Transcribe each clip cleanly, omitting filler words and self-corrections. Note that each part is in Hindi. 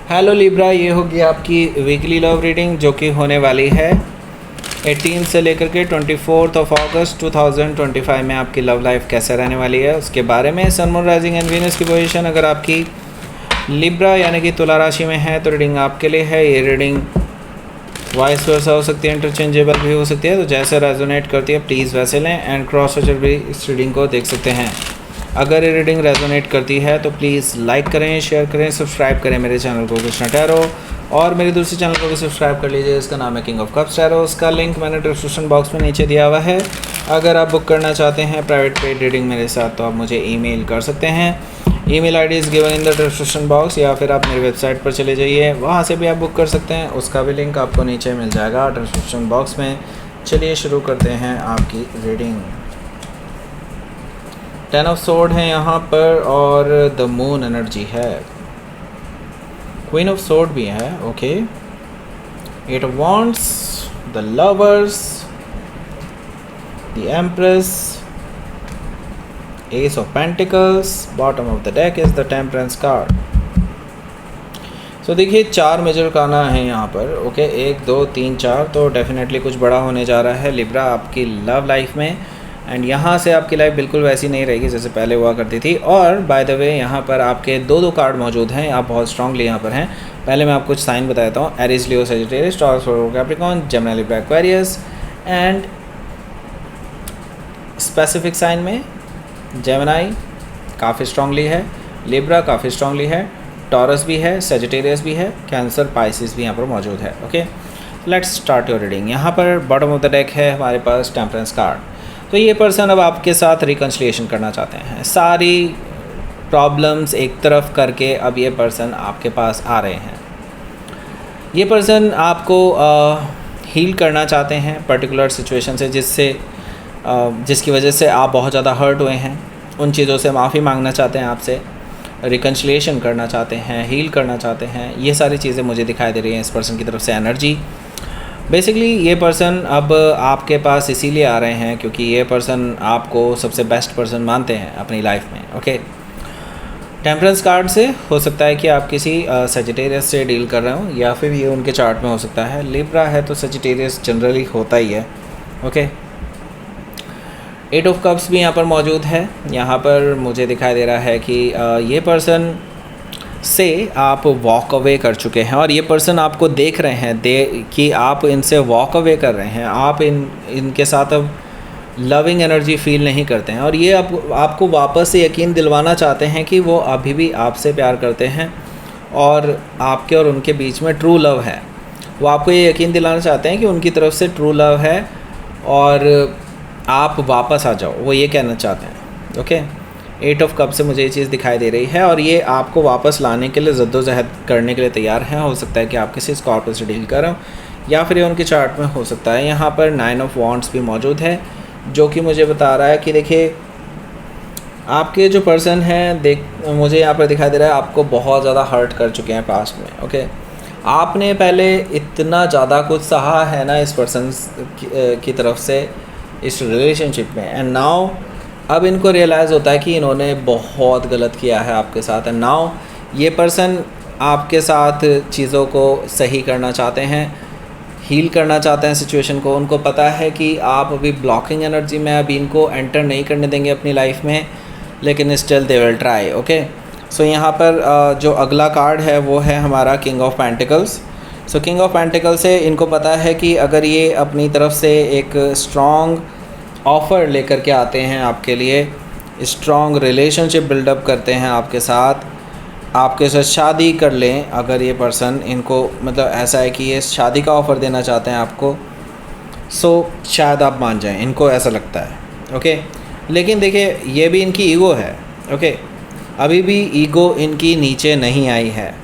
हेलो लिब्रा, ये होगी आपकी वीकली लव रीडिंग जो कि होने वाली है 18 से लेकर के 24 अगस्त 2025 में। आपकी लव लाइफ कैसे रहने वाली है उसके बारे में। Sun moon rising and Venus की पोजीशन अगर आपकी लिब्रा यानी कि तुला राशि में है तो रीडिंग आपके लिए है। ये रीडिंग वाइस वर्सा हो सकती है, इंटरचेंजेबल भी हो सकती है, तो जैसे रेजोनेट करती है प्लीज़ वैसे लें। एंड क्रॉस वॉचर भी इस रीडिंग को देख सकते हैं। अगर ये रीडिंग रेजोनेट करती है तो प्लीज़ लाइक करें, शेयर करें, सब्सक्राइब करें मेरे चैनल को कृष्णा टैरो, और मेरे दूसरे चैनल को भी सब्सक्राइब कर लीजिए, इसका नाम है किंग ऑफ कप्स टैरो। उसका लिंक मैंने डिस्क्रिप्शन बॉक्स में नीचे दिया हुआ है। अगर आप बुक करना चाहते हैं प्राइवेट पेड रीडिंग मेरे साथ तो आप मुझे ईमेल कर सकते हैं। Email ID is given in the description box, या फिर आप मेरी वेबसाइट पर चले जाइए, वहाँ से भी आप बुक कर सकते हैं। उसका भी लिंक आपको नीचे मिल जाएगा डिस्क्रिप्शन बॉक्स में। चलिए शुरू करते हैं आपकी रीडिंग। 10 ऑफ सोर्ड है यहाँ पर और द मून एनर्जी है। क्वीन ऑफ सोर्ड भी है, okay. 8 of wands, the lovers, the empress, ace of pentacles, bottom of the deck is the temperance card. So देखिए 4 मेजर काना है यहाँ पर, ओके। 1 2 3 4, तो डेफिनेटली कुछ बड़ा होने जा रहा है लिब्रा आपकी लव लाइफ में। एंड यहाँ से आपकी लाइफ बिल्कुल वैसी नहीं रहेगी जैसे पहले हुआ करती थी। और बाय द वे यहाँ पर आपके 2 कार्ड मौजूद हैं, आप बहुत स्ट्रांगली यहाँ पर हैं। पहले मैं आपको कुछ साइन बता देता हूँ। Aries, Leo, Sagittarius, Taurus, Capricorn, Gemini, Libra, Aquarius. And specific sign में जेमिनी काफ़ी स्ट्रांगली है, लिब्रा काफ़ी स्ट्रांगली है, टॉरस भी है, सजिटेरियस भी है, कैंसर, पाइसिस भी यहाँ पर मौजूद है, okay. Let's start your reading. यहाँ पर बॉटम ऑफ द डेक है हमारे पास टेम्परेंस कार्ड। तो ये पर्सन अब आपके साथ रिकन्सिलिएशन करना चाहते हैं। सारी प्रॉब्लम्स एक तरफ करके अब ये पर्सन आपके पास आ रहे हैं। ये पर्सन आपको हील करना चाहते हैं पर्टिकुलर सिचुएशन से जिसकी वजह से आप बहुत ज़्यादा हर्ट हुए हैं। उन चीज़ों से माफ़ी मांगना चाहते हैं आपसे, रिकन्सिलिएशन करना चाहते हैं, हील करना चाहते हैं। ये सारी चीज़ें मुझे दिखाई दे रही हैं इस पर्सन की तरफ से एनर्जी। बेसिकली ये पर्सन अब आपके पास इसीलिए आ रहे हैं क्योंकि ये पर्सन आपको सबसे बेस्ट पर्सन मानते हैं अपनी लाइफ में, ओके। टेम्परेंस कार्ड से हो सकता है कि आप किसी सजिटेरियस से डील कर रहे हो, या फिर ये उनके चार्ट में हो सकता है। लिब्रा है तो सजिटेरियस जनरली होता ही है, ओके। 8 ऑफ कप्स भी यहाँ पर मौजूद है। यहाँ पर मुझे दिखाई दे रहा है कि ये पर्सन से आप वॉक अवे कर चुके हैं और ये पर्सन आपको देख रहे हैं कि आप इनसे वॉक अवे कर रहे हैं। आप इनके साथ अब लविंग एनर्जी फील नहीं करते हैं और ये आपको वापस से यकीन दिलवाना चाहते हैं कि वो अभी भी आपसे प्यार करते हैं और आपके और उनके बीच में ट्रू लव है। वो आपको ये यकीन दिलाना चाहते हैं कि उनकी तरफ से ट्रू लव है और आप वापस आ जाओ, वो ये कहना चाहते हैं, ओके। 8 ऑफ कप से मुझे ये चीज़ दिखाई दे रही है और ये आपको वापस लाने के लिए जद्दोजहद करने के लिए तैयार हैं। हो सकता है कि आप किसी स्कॉर्पियो से डील कर रहे हो या फिर ये उनके चार्ट में हो सकता है। यहाँ पर 9 ऑफ वॉन्ड्स भी मौजूद है जो कि मुझे बता रहा है कि देखिए आपके जो पर्सन हैं मुझे यहाँ पर दिखाई दे रहा है आपको बहुत ज़्यादा हर्ट कर चुके हैं पास्ट में, ओके। आपने पहले इतना ज़्यादा कुछ सहा है ना इस पर्सन की तरफ से इस रिलेशनशिप में, एंड नाउ अब इनको रियलाइज़ होता है कि इन्होंने बहुत गलत किया है आपके साथ। एंड नाउ ये पर्सन आपके साथ चीज़ों को सही करना चाहते हैं, हील करना चाहते हैं सिचुएशन को। उनको पता है कि आप अभी ब्लॉकिंग एनर्जी में अभी इनको एंटर नहीं करने देंगे अपनी लाइफ में, लेकिन still they will try, okay. So यहाँ पर जो अगला कार्ड है वो है हमारा king of pentacles. So king of pentacle से इनको पता है कि अगर ये अपनी तरफ से एक स्ट्रॉन्ग ऑफ़र लेकर के आते हैं आपके लिए, स्ट्रॉन्ग रिलेशनशिप बिल्डअप करते हैं आपके साथ शादी कर लें। अगर ये पर्सन इनको मतलब ऐसा है कि ये शादी का ऑफ़र देना चाहते हैं आपको, सो शायद आप मान जाएं, इनको ऐसा लगता है, ओके। लेकिन देखिए ये भी इनकी ईगो है, ओके। अभी भी ईगो इनकी नीचे नहीं आई है,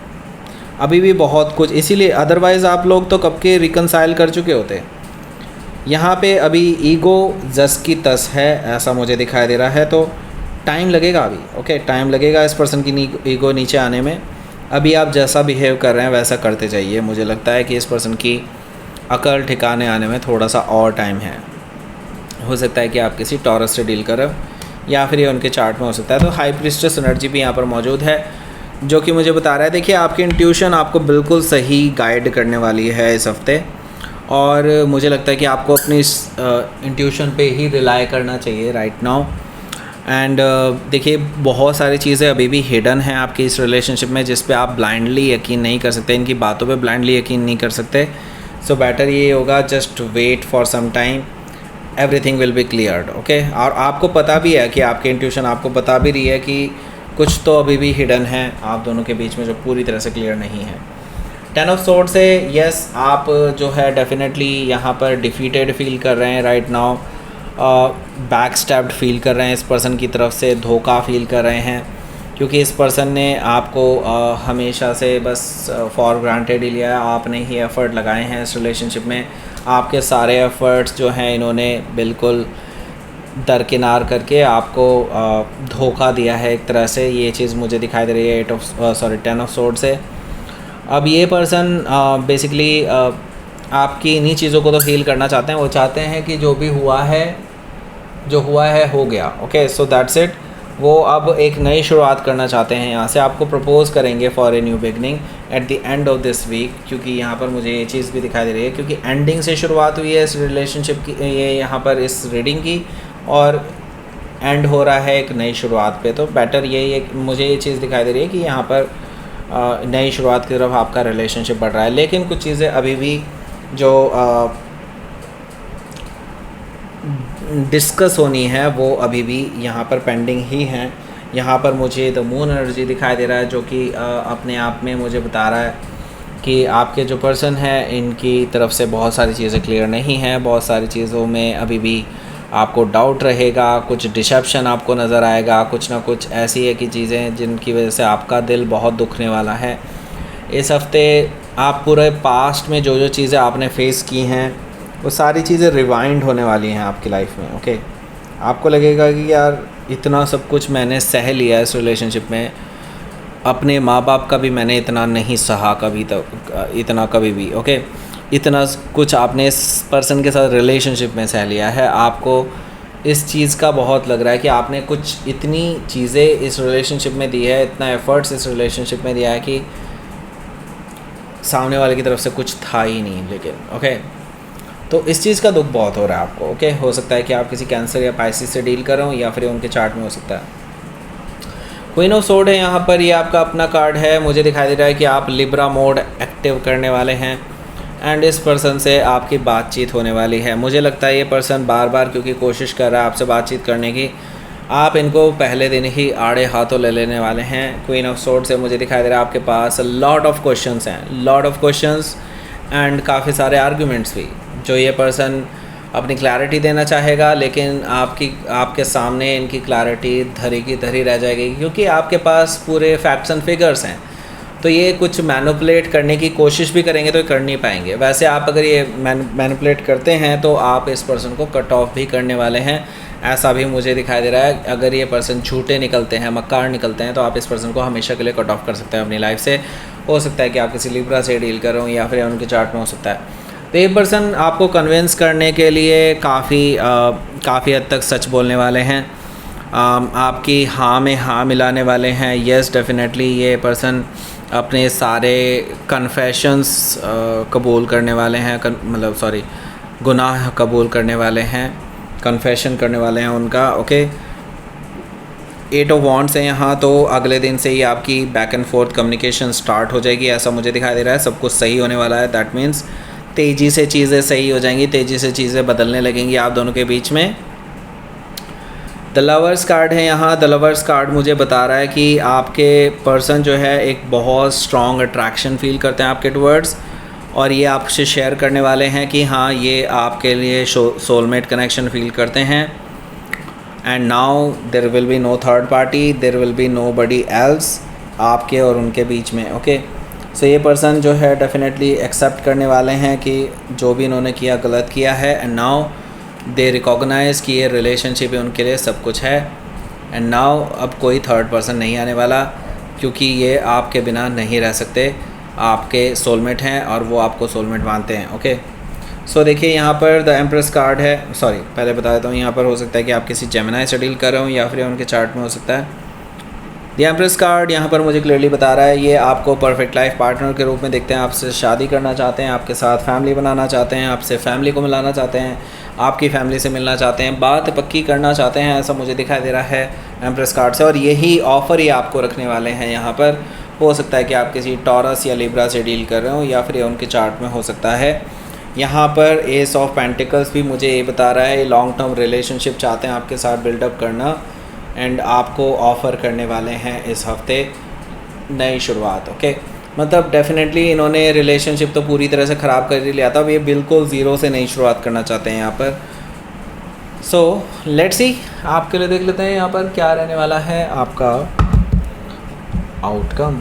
अभी भी बहुत कुछ, इसीलिए अदरवाइज़ आप लोग तो कब के रिकनसाइल कर चुके होते। यहाँ पे अभी ईगो जस की तस है ऐसा मुझे दिखाई दे रहा है, तो टाइम लगेगा अभी, ओके। टाइम लगेगा इस पर्सन की ईगो नीचे आने में। अभी आप जैसा बिहेव कर रहे हैं वैसा करते जाइए। मुझे लगता है कि इस पर्सन की अकल ठिकाने आने में थोड़ा सा और टाइम है। हो सकता है कि आप किसी टॉरस से डील कर रहे हो या फिर ये उनके चार्ट में हो सकता है। तो हाई प्रीस्टेस एनर्जी भी यहाँ पर मौजूद है। जो कि मुझे बता रहा है, देखिए आपकी इंट्यूशन आपको बिल्कुल सही गाइड करने वाली है इस हफ्ते, और मुझे लगता है कि आपको अपनी इस इंट्यूशन पे ही रिलाई करना चाहिए राइट नाउ। एंड देखिए बहुत सारी चीज़ें अभी भी हिडन हैं आपकी इस रिलेशनशिप में, जिस पे आप ब्लाइंडली यकीन नहीं कर सकते, इनकी बातों पे ब्लाइंडली यकीन नहीं कर सकते। सो बेटर ये होगा just wait for some time, everything will be cleared, okay. और आपको पता भी है कि आपकी इंट्यूशन आपको बता भी रही है कि कुछ तो अभी भी हिडन है आप दोनों के बीच में जो पूरी तरह से क्लियर नहीं है। 10 ऑफ सोर्ड से यस, आप जो है डेफिनेटली यहाँ पर डिफीटेड फील कर रहे हैं right now, back stabbed feel कर रहे हैं, इस पर्सन की तरफ से धोखा फील कर रहे हैं, क्योंकि इस पर्सन ने आपको हमेशा से बस फॉर ग्रांटेड ही लिया है। आपने ही एफ़र्ट लगाए हैं इस रिलेशनशिप में, आपके सारे एफ़र्ट्स जो हैं इन्होंने बिल्कुल दरकिनार करके आपको धोखा दिया है एक तरह से। ये चीज़ मुझे दिखाई दे रही है 10 ऑफ सोर्ड से। अब ये पर्सन बेसिकली आपकी इन्हीं चीज़ों को तो हील करना चाहते हैं। वो चाहते हैं कि जो भी हुआ है हो गया, ओके, सो दैट्स इट। वो अब एक नई शुरुआत करना चाहते हैं, यहाँ से आपको प्रपोज़ करेंगे for a new beginning at the end of this week, क्योंकि यहाँ पर मुझे ये चीज़ भी दिखाई दे रही है, क्योंकि एंडिंग से शुरुआत हुई है इस रिलेशनशिप की, ये यहाँ पर इस रीडिंग की, और एंड हो रहा है एक नई शुरुआत पे। तो बेटर ये मुझे ये चीज़ दिखाई दे रही है कि यहाँ पर नई शुरुआत की तरफ आपका रिलेशनशिप बढ़ रहा है। लेकिन कुछ चीज़ें अभी भी जो डिस्कस होनी है वो अभी भी यहाँ पर पेंडिंग ही हैं। यहाँ पर मुझे द मून एनर्जी दिखाई दे रहा है, जो कि अपने आप में मुझे बता रहा है कि आपके जो पर्सन है इनकी तरफ से बहुत सारी चीज़ें क्लियर नहीं हैं, बहुत सारी चीज़ों में अभी भी आपको डाउट रहेगा, कुछ डिसेप्शन आपको नज़र आएगा, कुछ ना कुछ ऐसी है कि चीज़ें जिनकी वजह से आपका दिल बहुत दुखने वाला है इस हफ्ते। आप पूरे पास्ट में जो चीज़ें आपने फेस की हैं वो सारी चीज़ें रिवाइंड होने वाली हैं आपकी लाइफ में, ओके। आपको लगेगा कि यार इतना सब कुछ मैंने सह लिया इस रिलेशनशिप में, अपने माँ बाप का भी मैंने इतना नहीं सहा कभी तक, इतना कभी भी, ओके। इतना कुछ आपने इस पर्सन के साथ रिलेशनशिप में सह लिया है। आपको इस चीज़ का बहुत लग रहा है कि आपने कुछ इतनी चीज़ें इस रिलेशनशिप में दी है, इतना एफर्ट्स इस रिलेशनशिप में दिया है कि सामने वाले की तरफ से कुछ था ही नहीं, लेकिन ओके। तो इस चीज़ का दुख बहुत हो रहा है आपको, ओके। हो सकता है कि आप किसी कैंसर या पाइसिस से डील कर रहे हो, या फिर उनके चार्ट में हो सकता है। क्वीन ऑफ सोर्ड है यहाँ पर, ये आपका अपना कार्ड है। मुझे दिखाई दे रहा है कि आप लिब्रा मोड एक्टिव करने वाले हैं, एंड इस पर्सन से आपकी बातचीत होने वाली है। मुझे लगता है ये पर्सन बार बार क्योंकि कोशिश कर रहा है आपसे बातचीत करने की, आप इनको पहले दिन ही आड़े हाथों ले लेने वाले हैं। क्वीन ऑफ सोर्ड से मुझे दिखाई दे रहा है आपके पास लॉट ऑफ क्वेश्चंस हैं, लॉट ऑफ क्वेश्चंस एंड काफ़ी सारे आर्गुमेंट्स भी, जो ये पर्सन अपनी क्लैरिटी देना चाहेगा, लेकिन आपके सामने इनकी क्लैरिटी धरी की धरी रह जाएगी, क्योंकि आपके पास पूरे फैक्ट्स एंड फिगर्स हैं। तो ये कुछ मैनिपुलेट करने की कोशिश भी करेंगे तो कर नहीं पाएंगे। वैसे आप अगर ये मैनिपुलेट करते हैं तो आप इस पर्सन को कट ऑफ भी करने वाले हैं, ऐसा भी मुझे दिखाई दे रहा है। अगर ये पर्सन झूठे निकलते हैं, मक्कार निकलते हैं, तो आप इस पर्सन को हमेशा के लिए कट ऑफ कर सकते हैं अपनी लाइफ से। हो सकता है कि आप किसी लिब्रा से डील कर रहे हो, या फिर उनके चार्ट में हो सकता है। तो ये पर्सन आपको कन्विंस करने के लिए काफ़ी हद तक सच बोलने वाले हैं, आपकी हाँ में हाँ मिलाने वाले हैं। येस, डेफिनेटली ये पर्सन अपने सारे कन्फेशंस कबूल करने वाले हैं, गुनाह कबूल करने वाले हैं, कन्फेशन करने वाले हैं उनका, ओके। 8 ऑफ वॉन्ड्स है यहाँ, तो अगले दिन से ही आपकी back and fourth communication start हो जाएगी, ऐसा मुझे दिखाई दे रहा है। सब कुछ सही होने वाला है, दैट मीन्स तेज़ी से चीज़ें सही हो जाएंगी, तेज़ी से चीज़ें बदलने लगेंगी आप दोनों के बीच में। द लवर्स कार्ड है यहाँ, द लवर्स कार्ड मुझे बता रहा है कि आपके पर्सन जो है एक बहुत स्ट्रॉन्ग अट्रैक्शन फील करते हैं आपके टुवर्ड्स, और ये आपसे शेयर करने वाले हैं कि हाँ ये आपके लिए सोलमेट कनेक्शन फील करते हैं। And now there will be no third party, there will be nobody else आपके और उनके बीच में, ओके। सो ये पर्सन जो है डेफिनेटली एक्सेप्ट करने वाले हैं कि जो भी इन्होंने किया गलत किया है, एंड नाउ दे रिकॉग्नाइज़ कि ये रिलेशनशिप उनके लिए सब कुछ है। एंड नाउ अब कोई थर्ड पर्सन नहीं आने वाला, क्योंकि ये आपके बिना नहीं रह सकते, आपके सोलमेट हैं और वो आपको सोलमेट मानते हैं, ओके। सो देखिए यहाँ पर द एम्प्रेस कार्ड है, सॉरी पहले बता देता हूँ, यहाँ पर हो सकता है कि आप किसी जेमिनी से डील कर रहे हो, या फिर उनके चार्ट में हो सकता है। द एम्प्रेस कार्ड यहाँ पर मुझे क्लियरली बता रहा है ये आपको परफेक्ट लाइफ पार्टनर के रूप में देखते हैं, आपसे शादी करना चाहते हैं, आपके साथ फैमिली बनाना चाहते हैं, आपसे फैमिली को मिलाना चाहते हैं, आपकी फैमिली से मिलना चाहते हैं, बात पक्की करना चाहते हैं, ऐसा मुझे दिखाई दे रहा है एम्प्रेस कार्ड से। और यही ऑफ़र ही आपको रखने वाले हैं यहाँ पर। हो सकता है कि आप किसी टॉरस या लिब्रा से डील कर रहे हो, या फिर उनके चार्ट में हो सकता है। यहाँ पर एस ऑफ पेंटिकल्स भी मुझे ये बता रहा है लॉन्ग टर्म रिलेशनशिप चाहते हैं आपके साथ बिल्डअप करना, एंड आपको ऑफ़र करने वाले हैं इस हफ्ते नई शुरुआत। ओके, मतलब डेफिनेटली इन्होंने रिलेशनशिप तो पूरी तरह से ख़राब कर ही लिया था, अब ये बिल्कुल ज़ीरो से नई शुरुआत करना चाहते हैं यहाँ पर। सो लेट्स सी, आपके लिए देख लेते हैं यहाँ पर क्या रहने वाला है आपका आउटकम।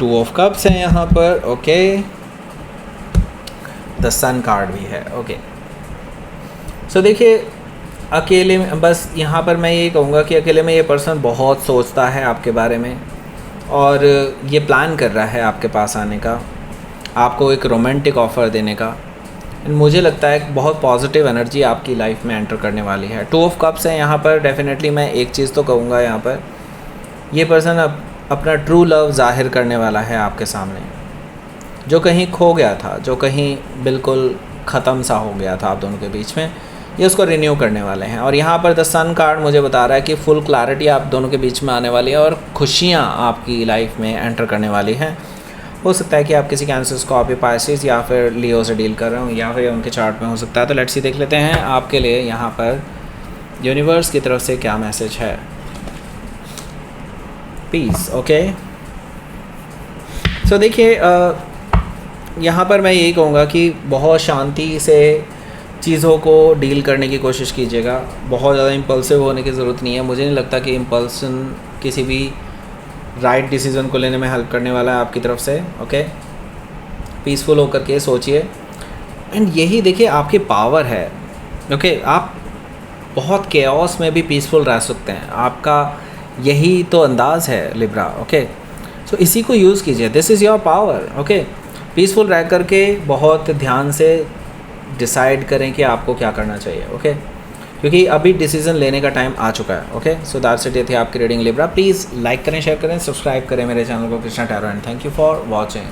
2 ऑफ कप्स हैं यहाँ पर। ओके, द सन कार्ड भी है। ओके, सो देखिए अकेले में बस यहाँ पर मैं ये कहूँगा कि अकेले में ये पर्सन बहुत सोचता है आपके बारे में, और ये प्लान कर रहा है आपके पास आने का, आपको एक रोमांटिक ऑफ़र देने का। मुझे लगता है बहुत पॉजिटिव एनर्जी आपकी लाइफ में एंटर करने वाली है। 2 ऑफ कप्स है यहाँ पर। डेफिनेटली मैं एक चीज़ तो कहूँगा यहाँ पर, ये पर्सन अपना ट्रू लव जाहिर करने वाला है आपके सामने, जो कहीं खो गया था, जो कहीं बिल्कुल ख़त्म सा हो गया था आप दोनों के बीच में, ये उसको रिन्यू करने वाले हैं। और यहाँ पर द सन कार्ड मुझे बता रहा है कि फुल क्लैरिटी आप दोनों के बीच में आने वाली है और खुशियाँ आपकी लाइफ में एंटर करने वाली हैं। हो सकता है कि आप किसी कैंसर, स्कॉर्पियो, पाइसेस या फिर लियो से डील कर रहे हो, या फिर उनके चार्ट में हो सकता है। तो लेट्स सी देख लेते हैं आपके लिए यहाँ पर यूनिवर्स की तरफ से क्या मैसेज है। पीस। ओके, सो देखिए यहाँ पर मैं यही कहूँगा कि बहुत शांति से चीज़ों को डील करने की कोशिश कीजिएगा। बहुत ज़्यादा इम्पल्सिव होने की ज़रूरत नहीं है। मुझे नहीं लगता कि इम्पल्सन किसी भी राइट डिसीज़न को लेने में हेल्प करने वाला है आपकी तरफ से। ओके, पीसफुल होकर के सोचिए, एंड यही देखिए आपकी पावर है। ओके, आप बहुत केओस में भी पीसफुल रह सकते हैं, आपका यही तो अंदाज़ है लिब्रा। ओके, सो इसी को यूज़ कीजिए, this is your power. Okay, peaceful रह करके बहुत ध्यान से डिसाइड करें कि आपको क्या करना चाहिए। ओके, क्योंकि अभी डिसीजन लेने का टाइम आ चुका है। ओके, सो दैट्स इट, ये थी आपकी रीडिंग लिब्रा। प्लीज़ लाइक करें, शेयर करें, सब्सक्राइब करें मेरे चैनल को Krishna tarot, and thank you for watching.